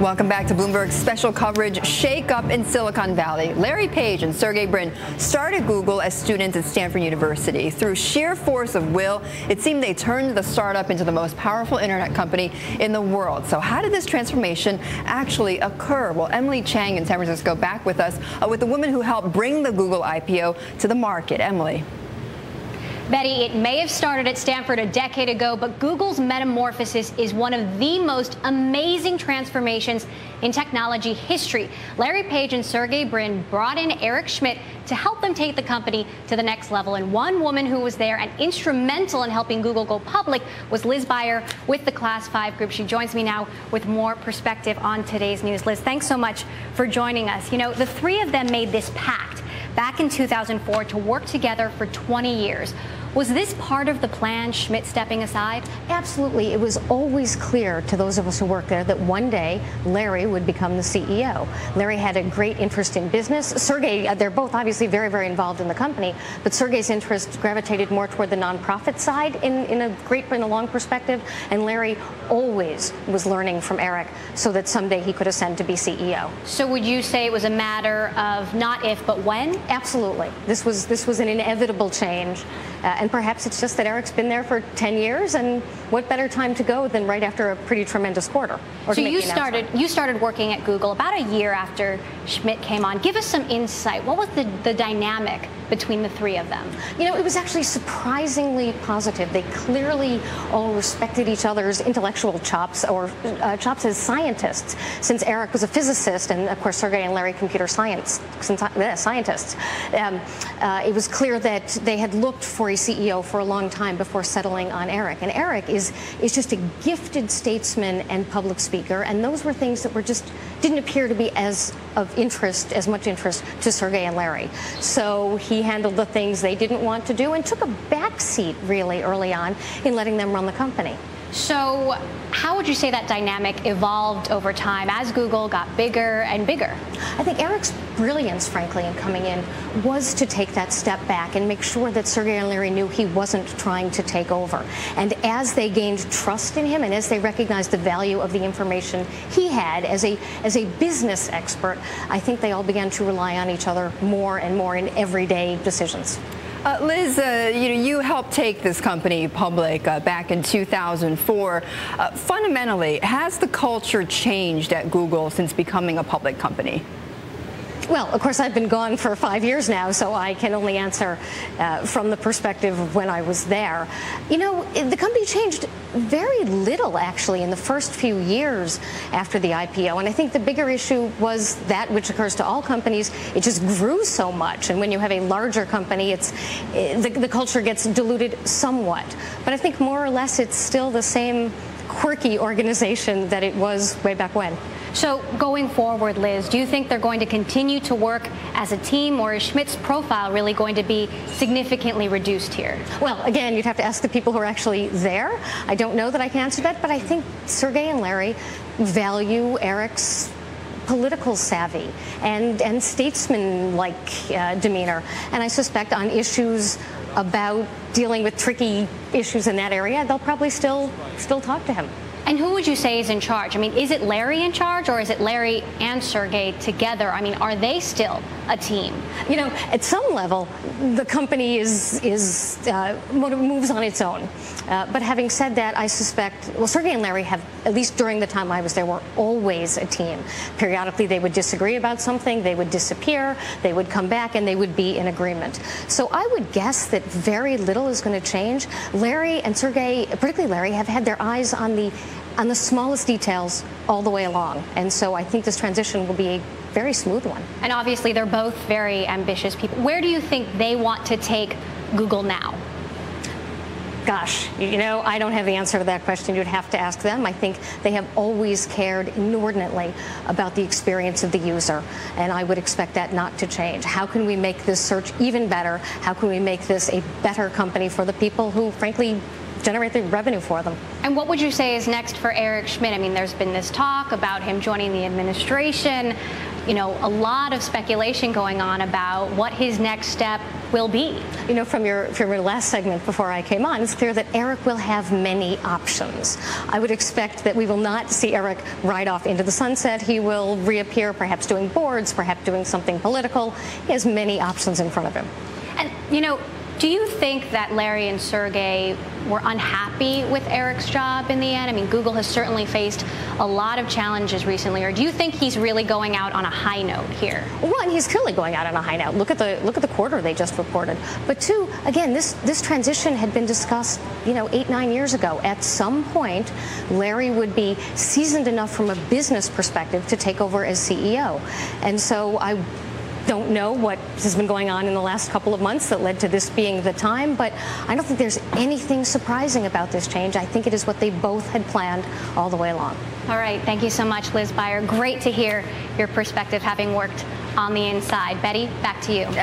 Welcome back to Bloomberg's special coverage, Shake Up in Silicon Valley. Larry Page and Sergey Brin started Google as students at Stanford University. Through sheer force of will, it seemed they turned the startup into the most powerful internet company in the world. So how did this transformation actually occur? Well, Emily Chang in San Francisco back with us with the woman who helped bring the Google IPO to the market. Emily. Betty, it may have started at Stanford a decade ago, but Google's metamorphosis is one of the most amazing transformations in technology history. Larry Page and Sergey Brin brought in Eric Schmidt to help them take the company to the next level. And one woman who was there and instrumental in helping Google go public was Lise Buyer with the Class 5 group. She joins me now with more perspective on today's news. Liz, thanks so much for joining us. You know, the three of them made this pact back in 2004 to work together for 20 years. Was this part of the plan, Schmidt stepping aside? Absolutely. It was always clear to those of us who worked there that one day Larry would become the CEO. Larry had a great interest in business. Sergey, they're both obviously very, very involved in the company, but Sergey's interest gravitated more toward the nonprofit side in a long perspective, and Larry always was learning from Eric so that someday he could ascend to be CEO. So would you say it was a matter of not if, but when? Absolutely. This was an inevitable change. And perhaps it's just that Eric's been there for 10 years, and what better time to go than right after a pretty tremendous quarter? So you started working at Google about a year after Schmidt came on. Give us some insight. What was the dynamic between the three of them? You know, it was actually surprisingly positive. They clearly all respected each other's intellectual chops, or chops as scientists, since Eric was a physicist, and of course Sergey and Larry computer scientists. It was clear that they had looked for a CEO for a long time before settling on Eric. And Eric is just a gifted statesman and public speaker, and those were things that didn't appear to be as much interest to Sergey and Larry. So he handled the things they didn't want to do and took a backseat really early on in letting them run the company. So how would you say that dynamic evolved over time as Google got bigger and bigger? I think Eric's brilliance, frankly, in coming in was to take that step back and make sure that Sergey and Larry knew he wasn't trying to take over. And as they gained trust in him and as they recognized the value of the information he had as a business expert, I think they all began to rely on each other more and more in everyday decisions. Liz, you helped take this company public back in 2004. Fundamentally, has the culture changed at Google since becoming a public company? Well, of course, I've been gone for 5 years now, so I can only answer from the perspective of when I was there. You know, the company changed very little, actually, in the first few years after the IPO. And I think the bigger issue was that which occurs to all companies. It just grew so much. And when you have a larger company, the culture gets diluted somewhat. But I think more or less it's still the same quirky organization that it was way back when. So going forward, Liz, do you think they're going to continue to work as a team, or is Schmidt's profile really going to be significantly reduced here? Well, again, you'd have to ask the people who are actually there. I don't know that I can answer that, but I think Sergey and Larry value Eric's political savvy and statesman-like demeanor. And I suspect on issues about dealing with tricky issues in that area, they'll probably still talk to him. And who would you say is in charge? I mean, is it Larry in charge, or is it Larry and Sergey together? I mean, are they still a team? You know, at some level, the company moves on its own. But having said that, I suspect, well, Sergey and Larry have, at least during the time I was there, were always a team. Periodically, they would disagree about something, they would disappear, they would come back, and they would be in agreement. So I would guess that very little is going to change. Larry and Sergey, particularly Larry, have had their eyes on the smallest details all the way along. And so I think this transition will be a very smooth one. And obviously, they're both very ambitious people. Where do you think they want to take Google now? Gosh, you know, I don't have the answer to that question. You'd have to ask them. I think they have always cared inordinately about the experience of the user, and I would expect that not to change. How can we make this search even better? How can we make this a better company for the people who, frankly, generate the revenue for them? And what would you say is next for Eric Schmidt? I mean, there's been this talk about him joining the administration. You know, a lot of speculation going on about what his next step will be. You know, from your last segment before I came on, it's clear that Eric will have many options. I would expect that we will not see Eric ride off into the sunset. He will reappear, perhaps doing boards, perhaps doing something political. He has many options in front of him. And, you know, do you think that Larry and Sergey were unhappy with Eric's job in the end? I mean, Google has certainly faced a lot of challenges recently. Or do you think he's really going out on a high note here? One, he's clearly going out on a high note. Look at the quarter they just reported. But two, again, this transition had been discussed, you know, 8-9 years ago. At some point, Larry would be seasoned enough from a business perspective to take over as CEO. And so I don't know what has been going on in the last couple of months that led to this being the time, but I don't think there's anything surprising about this change. I think it is what they both had planned all the way along. All right. Thank you so much, Lise Buyer. Great to hear your perspective, having worked on the inside. Betty, back to you.